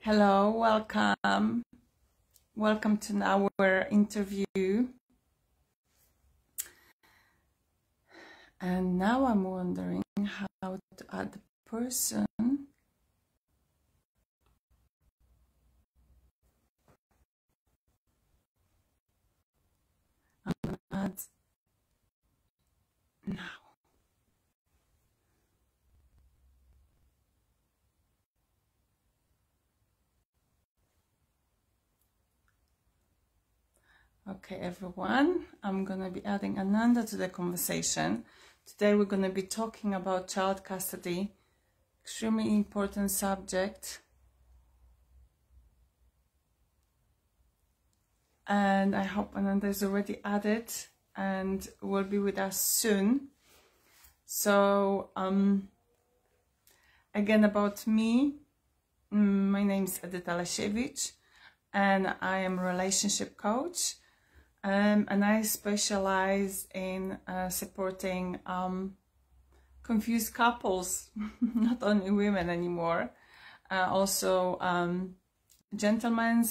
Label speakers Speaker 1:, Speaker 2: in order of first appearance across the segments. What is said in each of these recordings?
Speaker 1: Hello, welcome. Welcome to our interview. And now I'm wondering how to add the person. I'm gonna add now. Okay, everyone, I'm gonna be adding Ananda to the conversation. Today we're gonna be talking about child custody, extremely important subject. And I hope Ananda is already added and will be with us soon. So, again, about me, my name is Edyta Lesiewicz and I am a relationship coach, and I specialize in supporting confused couples, not only women anymore, also gentlemen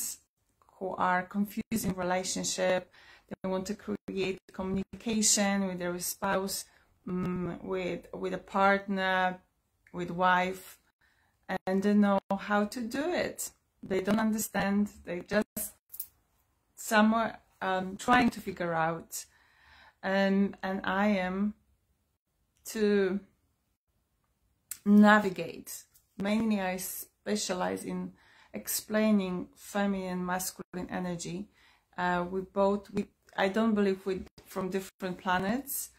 Speaker 1: who are confused in relationship. They want to create communication with their spouse, with a partner, with wife, and they know how to do it. They don't understand. They just somewhere trying to figure out. And I am to navigate. Mainly I specialize in explaining feminine and masculine energy. I don't believe we're from different planets.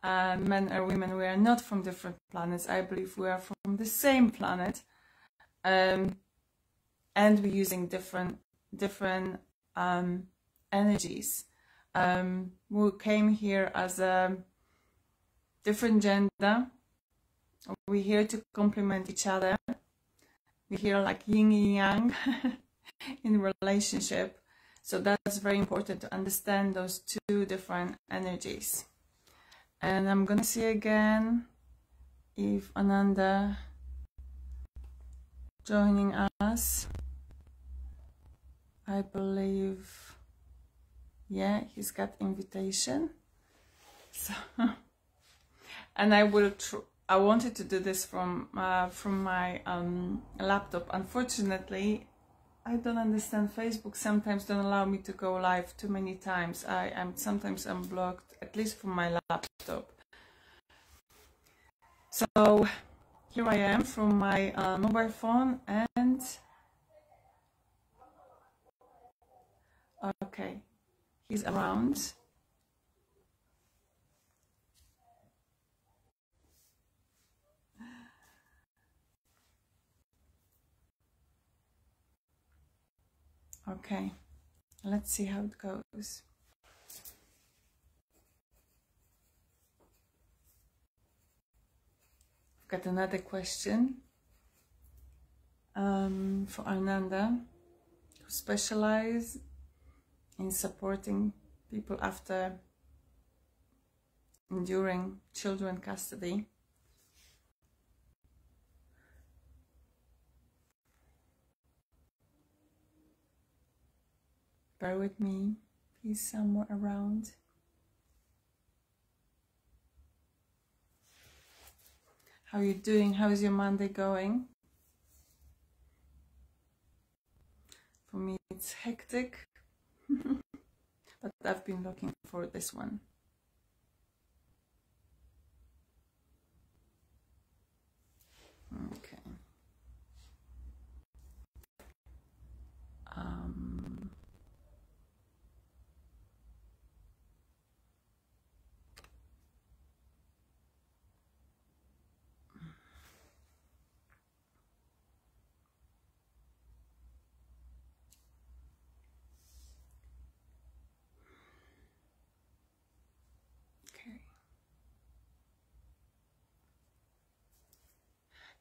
Speaker 1: Men or women, we are not from different planets. I believe we are from the same planet. And we're using different energies. We came here as a different gender. We're here to complement each other. We're here like yin and yang in relationship. So that's very important to understand those two different energies. And I'm gonna see again if Ananda joining us. I believe, yeah, he's got invitation. So, and I wanted to do this from my laptop. Unfortunately, I don't understand. Facebook sometimes don't allow me to go live too many times. Sometimes I'm blocked, at least from my laptop. So here I am from my mobile phone, and okay, he's around. Okay, let's see how it goes. I've got another question for Ananda, who specializes in supporting people after enduring children custody. Bear with me, he's somewhere around. How are you doing? How's your Monday going? For me, it's hectic, but I've been looking for this one. Okay.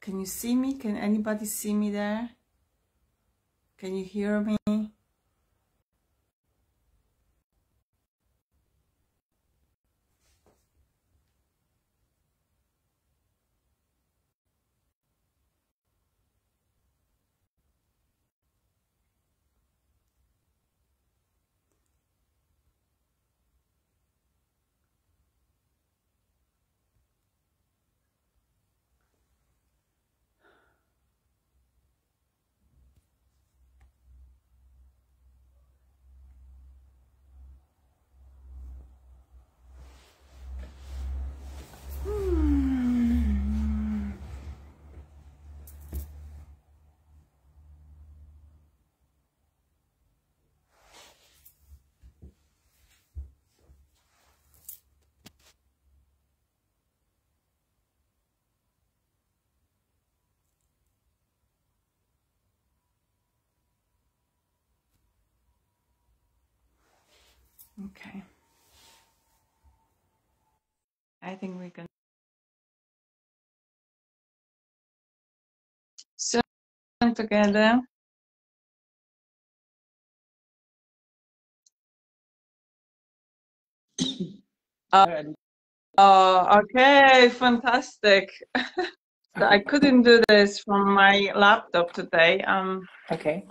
Speaker 1: Can you see me? Can anybody see me there? Can you hear me? Okay. I think we can. So together. Okay, fantastic. So I couldn't do this from my laptop today.
Speaker 2: Okay.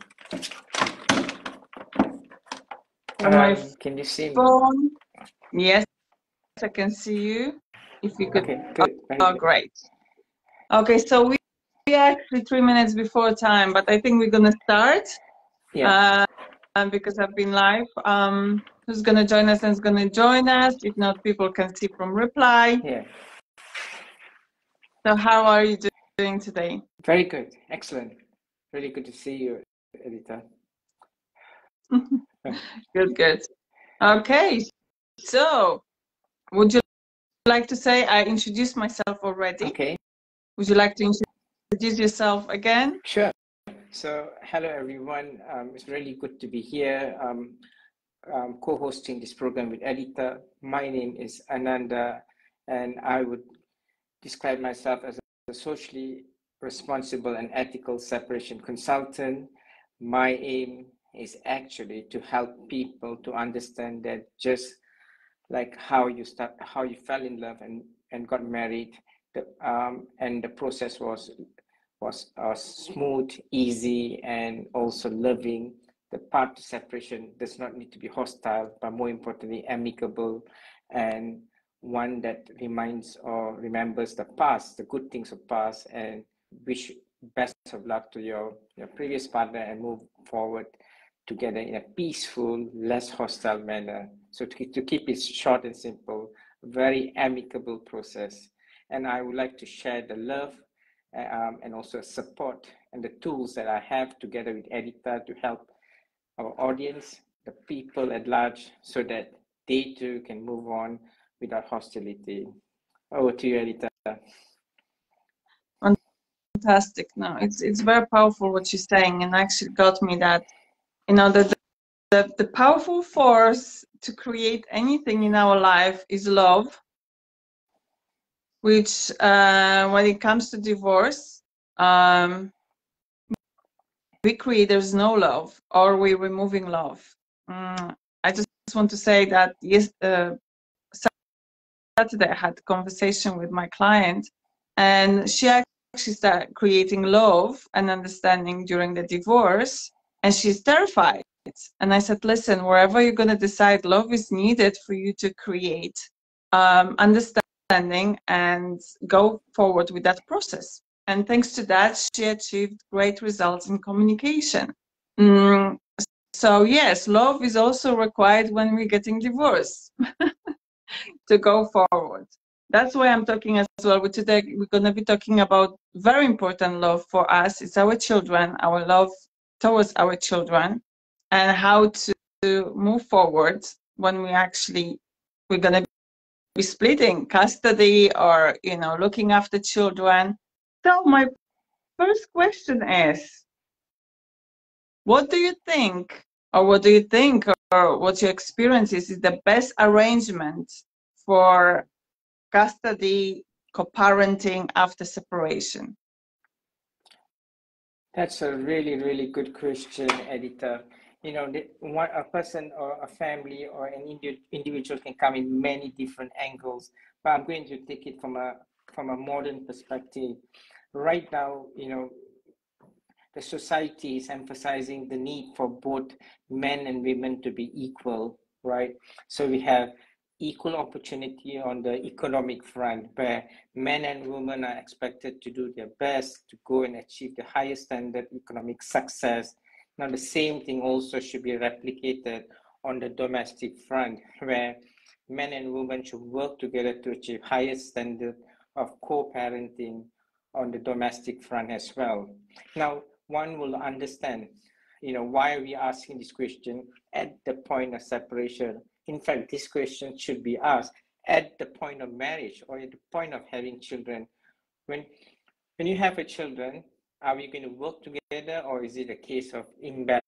Speaker 1: From my
Speaker 2: Can you see me?
Speaker 1: phone. Yes, I can see you. If you could.
Speaker 2: Okay, good. Very
Speaker 1: Oh,
Speaker 2: good.
Speaker 1: great. Okay, so we are actually 3 minutes before time, but I think we're gonna start.
Speaker 2: Yeah.
Speaker 1: Because I've been live. Who's gonna join us and is gonna join us? If not, people can see from reply.
Speaker 2: Yeah.
Speaker 1: So how are you doing today?
Speaker 2: Very good. Excellent. Really good to see you, Edita.
Speaker 1: Good, good. Okay, so would you like to say I introduced myself already?
Speaker 2: Okay.
Speaker 1: Would you like to introduce yourself again?
Speaker 2: Sure. So, hello everyone. It's really good to be here. Co-hosting this program with Edita. My name is Ananda, and I would describe myself as a socially responsible and ethical separation consultant. My aim is actually to help people to understand that just like how you fell in love and got married, and the process was smooth, easy, and also loving. The path to separation does not need to be hostile, but more importantly, amicable, and one that reminds or remembers the past, the good things of past, and wish best of luck to your previous partner and move forward together in a peaceful, less hostile manner. So to keep it short and simple, very amicable process. And I would like to share the love and also support and the tools that I have together with Edita to help our audience, the people at large, so that they too can move on without hostility. Over to you, Edita.
Speaker 1: Fantastic. No, it's very powerful what you're saying, and actually got me that the powerful force to create anything in our life is love, which when it comes to divorce, we create there's no love, or we're removing love. I just want to say that yes, Saturday I had a conversation with my client, and she actually started creating love and understanding during the divorce, and she's terrified. And I said, listen, wherever you're going to decide, love is needed for you to create understanding and go forward with that process. And thanks to that, she achieved great results in communication. So yes, love is also required when we're getting divorced to go forward. That's why I'm talking as well. Today we're going to be talking about very important love for us. It's our children, our love towards our children, and how to move forward when we're going to be splitting custody or looking after children. So my first question is, what do you think, or what your experience is the best arrangement for custody, co-parenting after separation?
Speaker 2: That's a really, really good question, Edita. You know, a person or a family or an individual can come in many different angles, but I'm going to take it from a modern perspective. Right now, the society is emphasizing the need for both men and women to be equal, right? So we have equal opportunity on the economic front, where men and women are expected to do their best to go and achieve the highest standard economic success. Now, the same thing also should be replicated on the domestic front, where men and women should work together to achieve highest standard of co-parenting on the domestic front as well. Now, one will understand, why are we asking this question at the point of separation? In fact, this question should be asked at the point of marriage or at the point of having children. When when you have a children, are we going to work together, or is it a case of imbalance,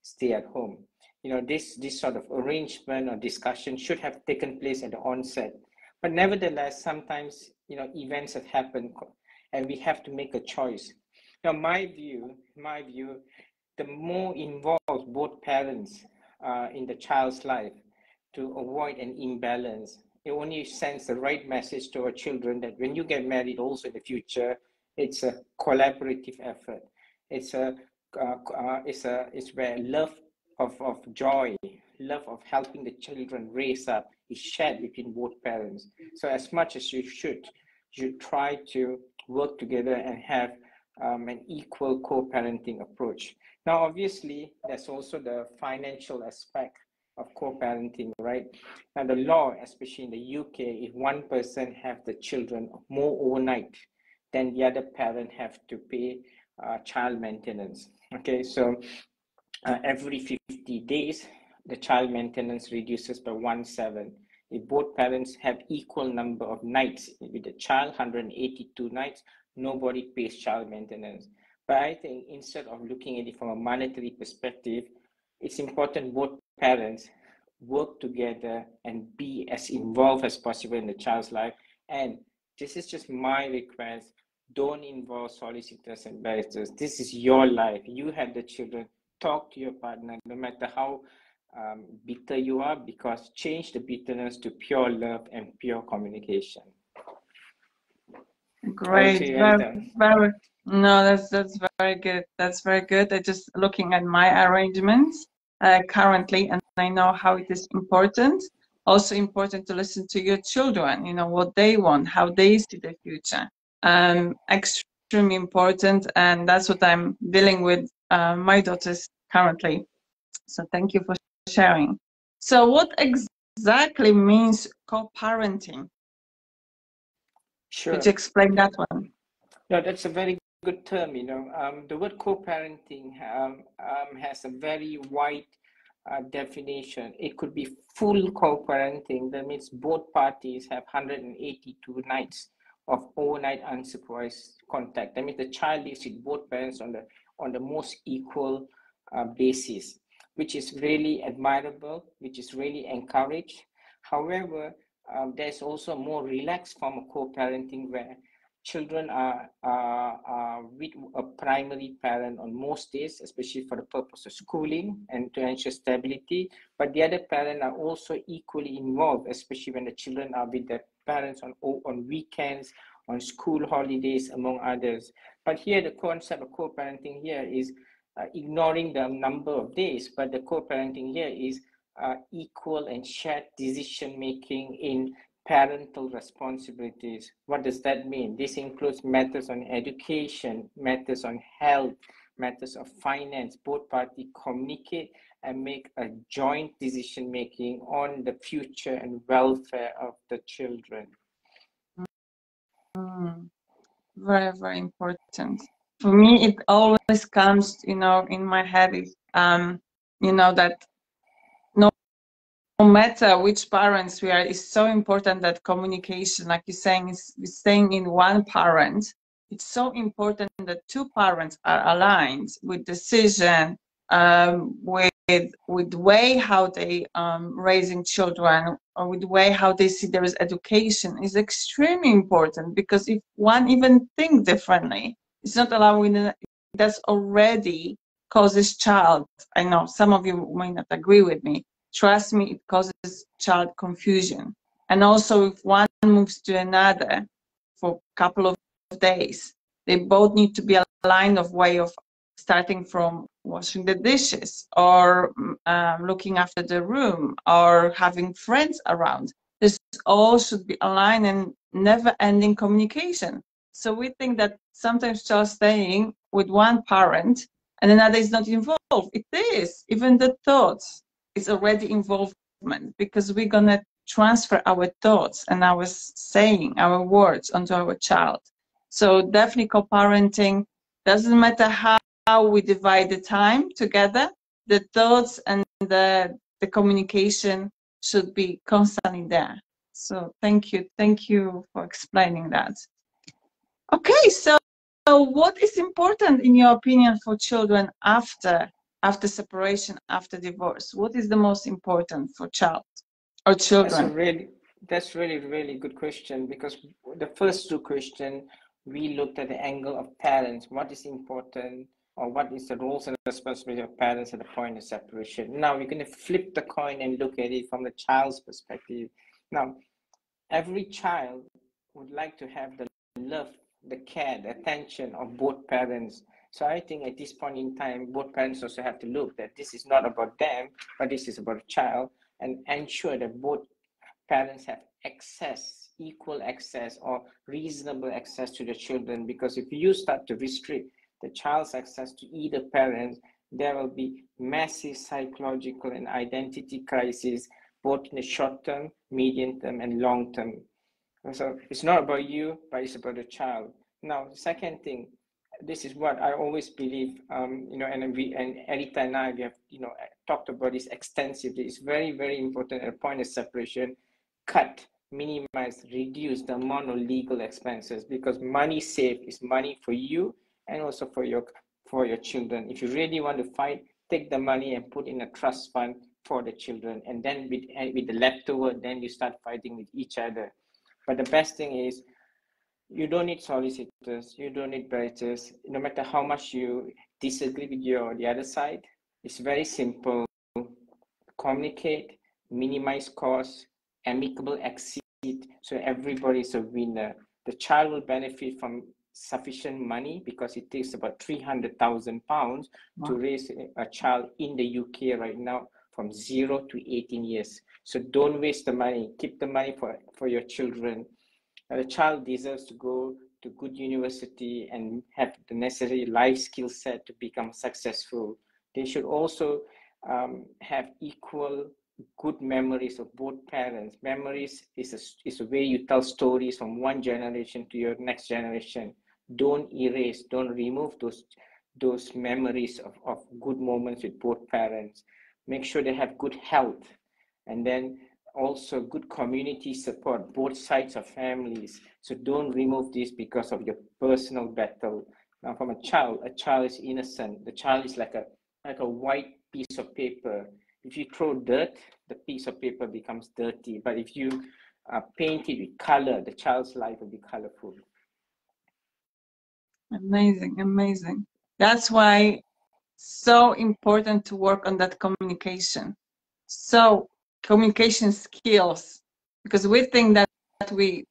Speaker 2: stay at home? this sort of arrangement or discussion should have taken place at the onset. But nevertheless, sometimes, events have happened and we have to make a choice. Now, my view, the more involved both parents in the child's life to avoid an imbalance, it only sends the right message to our children that when you get married also in the future, it's a collaborative effort. It's a it's where love of joy, love of helping the children raise up is shared between both parents. So as much as you try to work together and have an equal co-parenting approach. Now, obviously, there's also the financial aspect of co-parenting, right? Now, the law, especially in the UK, if one person have the children more overnight, then the other parent have to pay child maintenance. Okay, so every 50 days, the child maintenance reduces by 1/7. If both parents have equal number of nights with the child, 182 nights, nobody pays child maintenance. But I think instead of looking at it from a monetary perspective, it's important both parents work together and be as involved as possible in the child's life. And this is just my request. Don't involve solicitors and barristers. This is your life. You have the children. Talk to your partner, no matter how bitter you are, because change the bitterness to pure love and pure communication.
Speaker 1: Great, very. No, that's very good. That's very good. I just looking at my arrangements currently, and I know how it is important. Also important to listen to your children. You know what they want, how they see the future. Extremely important, and that's what I'm dealing with my daughters currently. So thank you for sharing. So what exactly means co-parenting?
Speaker 2: Sure.
Speaker 1: Could you explain that one?
Speaker 2: No, that's a very good term. The word co-parenting has a very wide definition. It could be full co-parenting. That means both parties have 182 nights of overnight unsupervised contact. That means the child lives with both parents on the most equal basis, which is really admirable, which is really encouraged. However, there's also a more relaxed form of co-parenting where children are with a primary parent on most days, especially for the purpose of schooling and to ensure stability. But the other parents are also equally involved, especially when the children are with their parents on weekends, on school holidays, among others. But here, the concept of co-parenting here is ignoring the number of days, but the co-parenting here is equal and shared decision making in parental responsibilities. What does that mean? This includes matters on education, matters on health, matters of finance. Both parties communicate and make a joint decision making on the future and welfare of the children.
Speaker 1: Very, very important. For me, it always comes, in my head is, that no matter which parents we are, it's so important that communication, like you're saying, is staying in one parent. It's so important that two parents are aligned with decision, with the way how they raising children, or with the way how they see there is education is extremely important, because if one even think differently, it's not allowing, that's already causes child. I know some of you may not agree with me. Trust me, it causes child confusion. And also if one moves to another for a couple of days, they both need to be aligned of way of starting from washing the dishes, or looking after the room, or having friends around. This all should be aligned and never-ending communication. So we think that sometimes child staying with one parent and another is not involved. It is. Even the thoughts is already involvement, because we're gonna transfer our thoughts and our saying, our words onto our child. So definitely co-parenting, doesn't matter how we divide the time together, the thoughts and the communication should be constantly there. So thank you for explaining that. Okay, so what is important in your opinion for children after after separation, after divorce? What is the most important for child or children?
Speaker 2: That's really good question, because the first two questions we looked at the angle of parents. What is important, or what is the roles and responsibility of parents at the point of separation? Now we're going to flip the coin and look at it from the child's perspective. Now, every child would like to have the love, the care, the attention of both parents. So I think at this point in time, both parents also have to look that this is not about them, but this is about a child, and ensure that both parents have access, equal access, or reasonable access to the children. Because if you start to restrict the child's access to either parent, there will be massive psychological and identity crisis, both in the short term, medium term, and long term. So it's not about you, but it's about the child. Now, the second thing, this is what I always believe, and Erita and I, we have, talked about this extensively. It's very important at a point of separation. Cut, minimize, reduce the amount of legal expenses, because money saved is money for you and also for your children. If you really want to fight, take the money and put in a trust fund for the children, and then with the leftover, then you start fighting with each other. But the best thing is, you don't need solicitors, you don't need bariters. No matter how much you disagree with the other side, it's very simple. Communicate, minimize costs, amicable exit, so everybody is a winner. The child will benefit from sufficient money, because it takes about £300,000 to raise a child in the UK right now, from 0 to 18 years. So don't waste the money. Keep the money for your children. The child deserves to go to good university and have the necessary life skill set to become successful. They should also have equal good memories of both parents. Memories is a way you tell stories from one generation to your next generation. Don't erase, don't remove those memories of good moments with both parents. Make sure they have good health, and then also good community support, both sides of families. So don't remove this because of your personal battle. Now, from a child is innocent. The child is like a white piece of paper. If you throw dirt, the piece of paper becomes dirty. But if you paint it with color, the child's life will be colorful.
Speaker 1: Amazing. That's why so important to work on that communication. So communication skills, because we think that we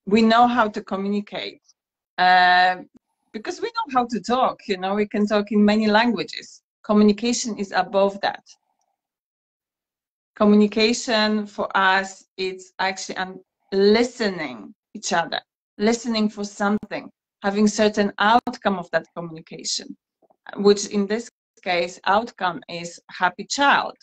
Speaker 1: know how to communicate, because we know how to talk. We can talk in many languages. Communication is above that. Communication for us, it's actually listening each other, listening for something, having certain outcome of that communication, which in this case, outcome is happy child,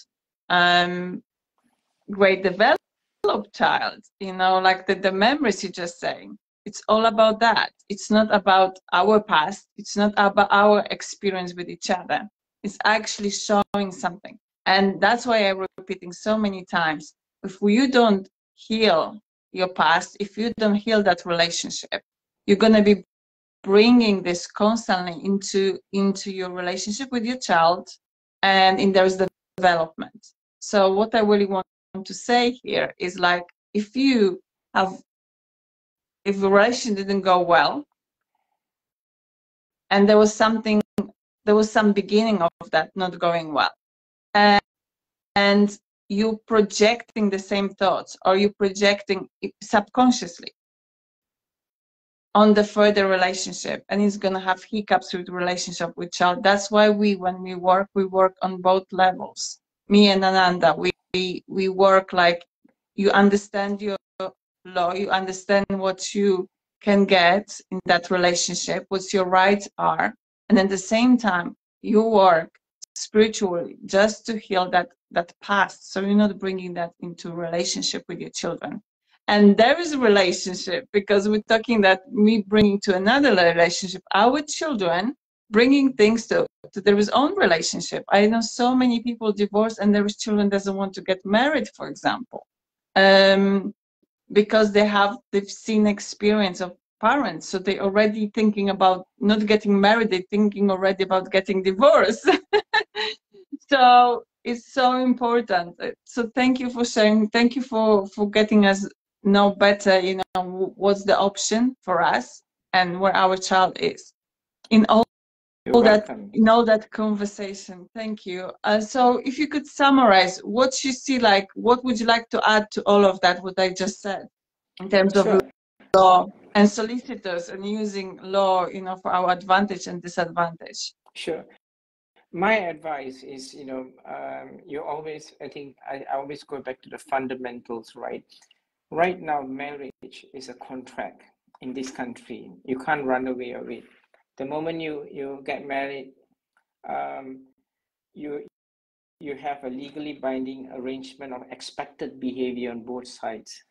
Speaker 1: great developed child, like the memories you're just saying. It's all about that. It's not about our past. It's not about our experience with each other. It's actually showing something. And that's why I'm repeating so many times, if you don't heal your past, if you don't heal that relationship, you're going to be bringing this constantly into your relationship with your child, and in there's the development. So what I really want to say here is, like, if the relation didn't go well, and there was some beginning of that not going well, and you projecting the same thoughts, or you projecting subconsciously on the further relationship, and it's going to have hiccups with the relationship with child. That's why when we work on both levels. Me and Ananda, we work like, you understand your law, you understand what you can get in that relationship, what your rights are, and at the same time you work spiritually just to heal that past, so you're not bringing that into relationship with your children. And there is a relationship, because we're talking that me bringing to another relationship our children, bringing things to their own relationship. I know so many people divorce and their children doesn't want to get married, for example, because they've seen experience of parents, so they already thinking about not getting married, they're thinking already about getting divorced. So it's so important. So thank you for sharing, thank you for getting us know better, you know, what's the option for us and where our child is in all
Speaker 2: You're
Speaker 1: that,
Speaker 2: welcome.
Speaker 1: in all that conversation. Thank you. So if you could summarize what you see, like what would you like to add to all of that, what I just said, in terms of
Speaker 2: Sure.
Speaker 1: law and solicitors and using law, you know, for our advantage and disadvantage?
Speaker 2: Sure. My advice is, you always, I always go back to the fundamentals, right? Right now, marriage is a contract in this country. You can't run away of it. The moment you get married, um, you you have a legally binding arrangement of expected behavior on both sides.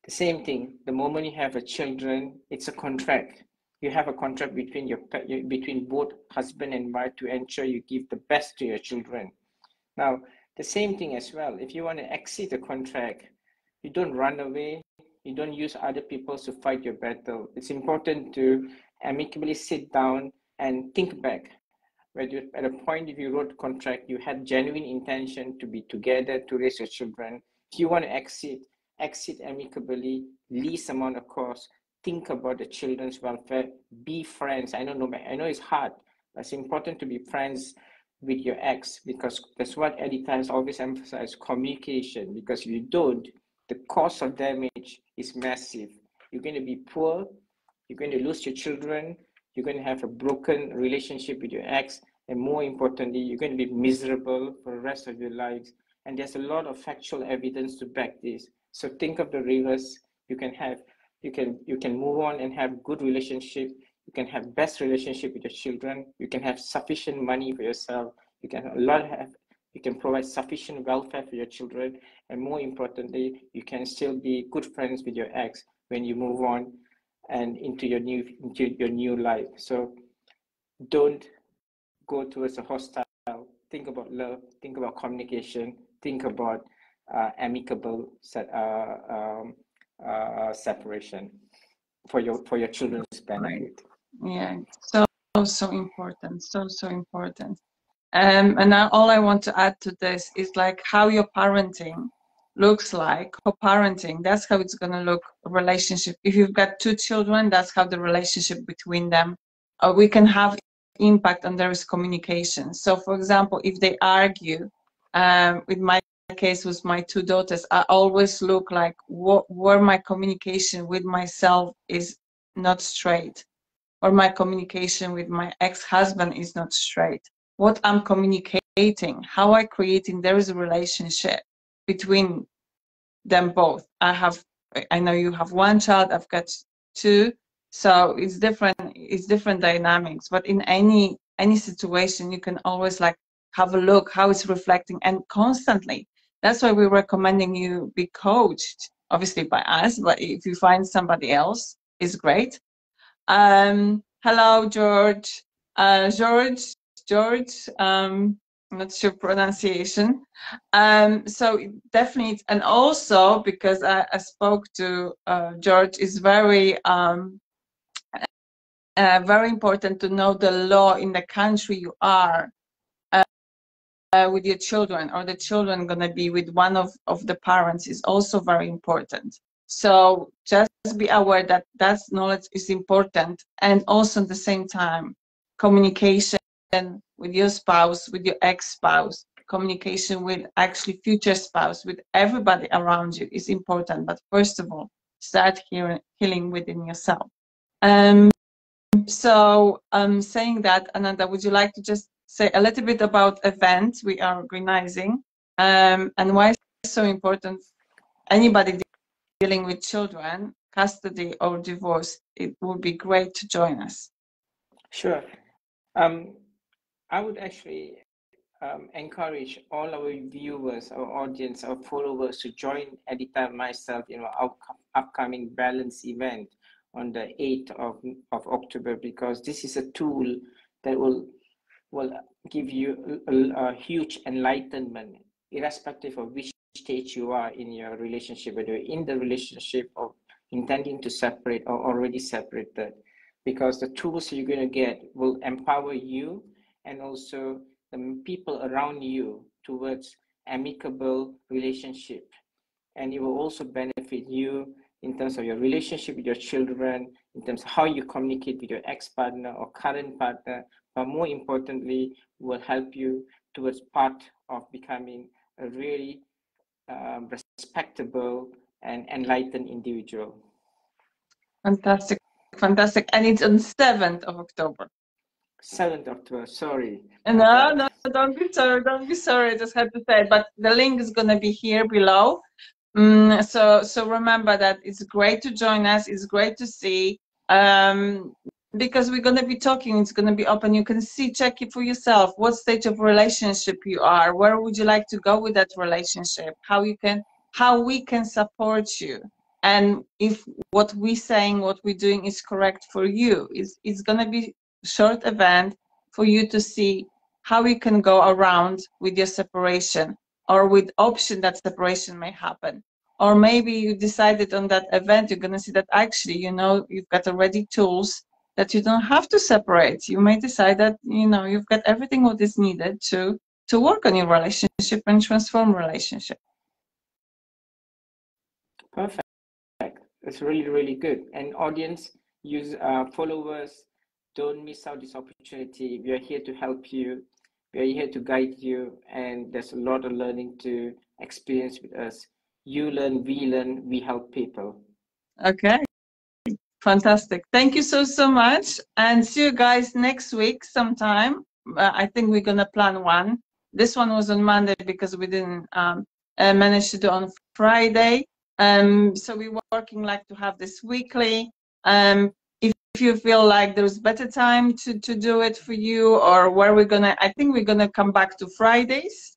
Speaker 2: The same thing, the moment you have a children, it's a contract. You have a contract between between both husband and wife to ensure you give the best to your children. Now, the same thing as well. If you want to exit a contract, you don't run away. You don't use other people to fight your battle. It's important to amicably sit down and think back. Where you, at a point, if you wrote a contract, you had genuine intention to be together to raise your children. If you want to exit amicably, least amount of cost. Think about the children's welfare. Be friends. I know it's hard, but it's important to be friends with your ex, because that's what Edita has always emphasized: communication. Because if you don't, the cost of damage is massive. You're going to be poor. You're going to lose your children. You're going to have a broken relationship with your ex, and more importantly, you're going to be miserable for the rest of your lives. And there's a lot of factual evidence to back this. So think of the reverse. You can move on and have good relationship. You can have best relationship with your children. You can have sufficient money for yourself. You can provide sufficient welfare for your children, and more importantly, you can still be good friends with your ex when you move on and into your new life. So don't go towards a hostile. Think about love. Think about communication. Think about amicable separation for your children's
Speaker 1: Right.
Speaker 2: benefit.
Speaker 1: Yeah, so important, so important. And now all I want to add to this is like how your parenting looks like. Co-parenting, that's how it's gonna look, a relationship. If you've got two children, that's how the relationship between them, we can have impact on there is communication. So for example, if they argue, with my case with my two daughters, I always look like where my communication with myself is not straight, or my communication with my ex-husband is not straight. What I'm communicating, how I creating, there is a relationship between them both. I know you have one child, I've got two, so it's different dynamics. But in any situation, you can always like have a look how it's reflecting, and constantly. That's why we're recommending you be coached, obviously by us, but if you find somebody else, it's great. Hello, George. George. I'm not sure pronunciation. So definitely, and also because I spoke to George, is very important to know the law in the country you are with your children, or the children gonna be with one of the parents, is also very important. So just be aware that that knowledge is important, and also at the same time, communication with your spouse, with your ex-spouse, communication with actually future spouse, with everybody around you is important. But first of all, start healing within yourself. So saying that, Ananda, would you like to just say a little bit about events we are organizing, and why it's so important? Anybody dealing with children, custody or divorce, it would be great to join us.
Speaker 2: Sure. I would actually encourage all our viewers, our audience, our followers to join Edita and myself in our upcoming balance event on the 8th of October, because this is a tool that will give you a huge enlightenment, irrespective of which stage you are in your relationship, whether you're in the relationship or intending to separate or already separated, because the tools you're going to get will empower you and also the people around you towards amicable relationship. And it will also benefit you in terms of your relationship with your children, in terms of how you communicate with your ex-partner or current partner, but more importantly, will help you towards part of becoming a really respectable and enlightened individual.
Speaker 1: Fantastic, fantastic. And it's on 7th of October.
Speaker 2: 7th of October, sorry.
Speaker 1: No, don't be sorry, don't be sorry. I just had to say it. But the link is going to be here below. So remember that it's great to join us. It's great to see, because we're going to be talking. It's going to be open. You can see, check it for yourself. What stage of relationship you are. Where would you like to go with that relationship? How we can support you. And if what we're saying, what we're doing is correct for you, it's going to be a short event for you to see how you can go around with your separation, or with option that separation may happen. Or maybe you decided on that event, you're going to see that actually, you've got already tools that you don't have to separate. You may decide that, you've got everything what is needed to work on your relationship and transform relationship.
Speaker 2: Perfect. That's really, really good. And audience, followers, don't miss out this opportunity. We are here to help you. We are here to guide you. And there's a lot of learning to experience with us. You learn, we help people.
Speaker 1: Okay. Fantastic. Thank you so much. And see you guys next week sometime. I think we're going to plan one. This one was on Monday because we didn't manage to do on Friday. So we're working like to have this weekly. If you feel like there's better time to do it for you, or where I think we're gonna come back to Fridays.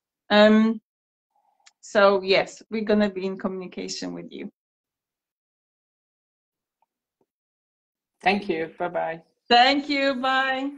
Speaker 1: So yes, we're gonna be in communication with you.
Speaker 2: Thank you. Bye-bye.
Speaker 1: Thank you. Bye.